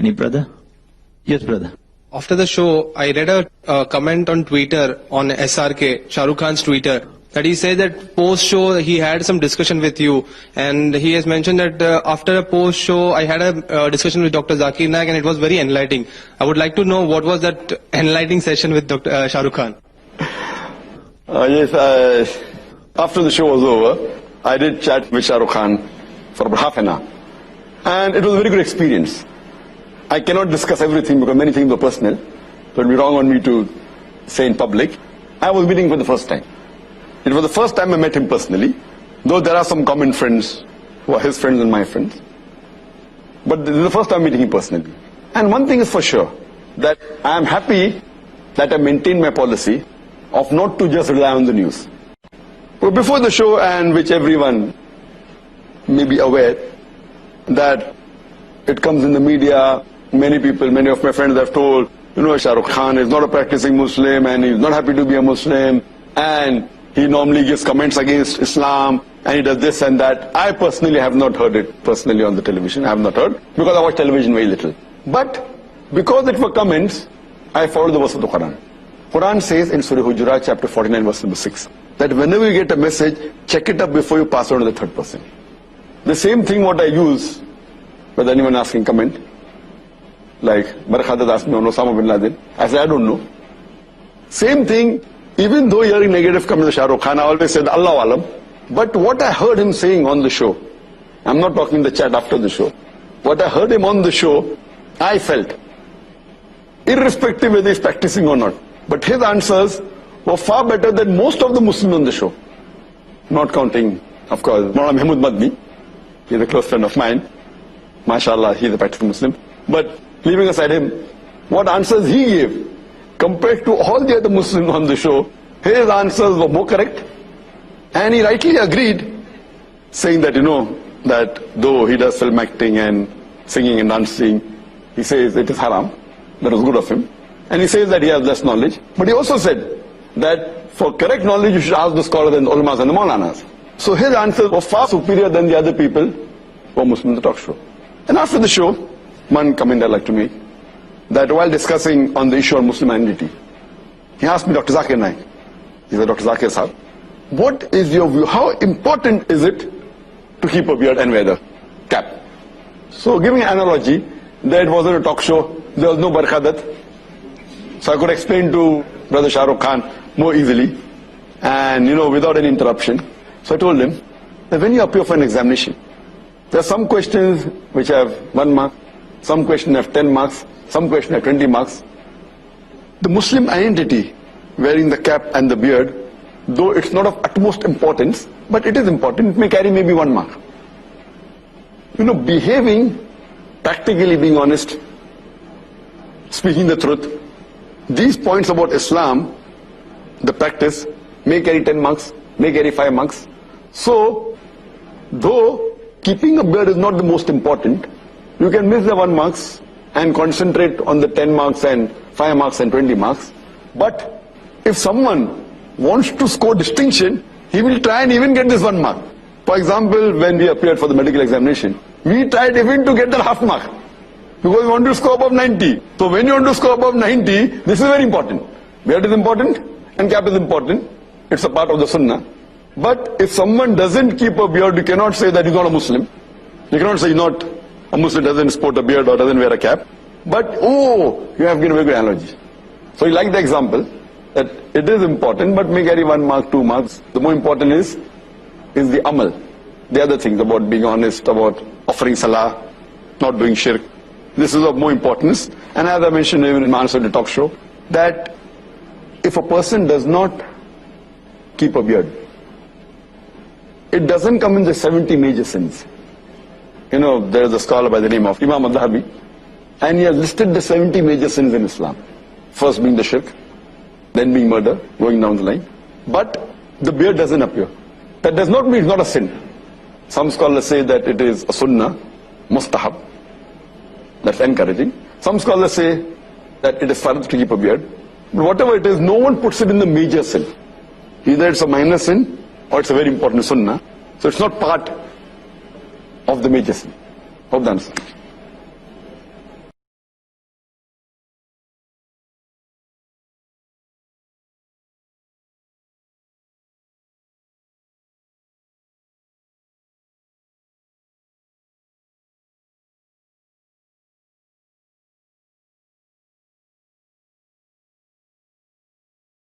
Any brother? Yes, brother. After the show, I read a comment on Twitter on SRK, Sharokhan's Twitter, that he said that post-show he had some discussion with you, and he has mentioned that after a post-show I had a discussion with Dr. Zakir Naik and it was very enlightening. I would like to know what was that enlightening session with Dr. Shahrukh. Yes, after the show was over, I did chat with Shahrukh for about half an hour, and it was a very good experience. I cannot discuss everything because many things were personal, so it would be wrong on me to say in public. I was meeting for the first time. It was the first time I met him personally, though there are some common friends who are his friends and my friends. But this is the first time meeting him personally. And one thing is for sure, that I am happy that I maintained my policy of not to just rely on the news. But before the show, and which everyone may be aware, that it comes in the media, many people, many of my friends have told, Shahrukh Khan is not a practicing Muslim and he's not happy to be a Muslim, and he normally gives comments against Islam, and he does this and that. I personally have not heard it personally on the television. I have not heard, because I watch television very little. But because it were comments, I followed the verse of the Quran. Quran says in Surah Hujurat chapter 49 verse number 6, that whenever you get a message, check it up before you pass it on to the third person. The same thing what I use, whether anyone asking comment, like Barakhadat asked me on Osama bin Laden, I said I don't know. Same thing, even though hearing negative comments to Shahrukh Khan, I always said Allah Alam. But what I heard him saying on the show, I'm not talking in the chat after the show, what I heard him on the show, I felt, irrespective whether he's practicing or not, but his answers were far better than most of the Muslims on the show. Not counting, of course, Maulana Mahmood Madni, he's a close friend of mine. MashaAllah, he's a practicing Muslim. But leaving aside him, what answers he gave, compared to all the other Muslims on the show, his answers were more correct. And he rightly agreed, saying that, that though he does film acting and singing and dancing, he says it is haram. That was good of him. And he says that he has less knowledge. But he also said that for correct knowledge, you should ask the scholars and the ulamas and the maulanas. So his answers were far superior than the other people who were Muslim in the talk show. And after the show, one comment I'd like to make, that while discussing on the issue of Muslim identity, he asked me, Dr. Zakir Naik, he said, Dr. Zakir Sahab, what is your view? How important is it to keep a beard and wear the cap? So giving an analogy, that it wasn't a talk show, there was no Barakhadat. So I could explain to Brother Shahrukh Khan more easily and, without any interruption. So I told him that when you appear for an examination, there are some questions which have 1 mark, some questions have 10 marks, some questions have 20 marks. The Muslim identity, wearing the cap and the beard, though it's not of utmost importance, but it is important, it may carry maybe 1 mark. Behaving, practically being honest, speaking the truth, these points about Islam, the practice, may carry 10 marks, may carry 5 marks. So, though keeping a beard is not the most important, you can miss the 1 marks and concentrate on the 10 marks and 5 marks and 20 marks. But if someone wants to score distinction, he will try and even get this 1 mark. For example, when we appeared for the medical examination, we tried even to get that half mark, because we want to score above 90. So when you want to score above 90, this is very important. Beard is important and cap is important. It's a part of the sunnah. But if someone doesn't keep a beard, you cannot say that he's not a Muslim. You cannot say he's not a Muslim, doesn't sport a beard or doesn't wear a cap. But, you have given a very good analogy. So you like the example, that it is important, but may carry 1 mark, 2 marks. The more important is the amal. The other things about being honest, about offering salah, not doing shirk. This is of more importance. And as I mentioned even in my answer to the talk show, that if a person does not keep a beard, it doesn't come in the 70 major sins. There is a scholar by the name of Imam al-Dhahabi, and he has listed the 70 major sins in Islam. First being the shirk, then being murder, going down the line. But the beard doesn't appear. That does not mean it's not a sin. Some scholars say that it is a sunnah, mustahab, that's encouraging. Some scholars say that it is fard to keep a beard. But whatever it is, no one puts it in the major sin. Either it's a minor sin or it's a very important sunnah. So it's not part of the major sin. Hope that answers.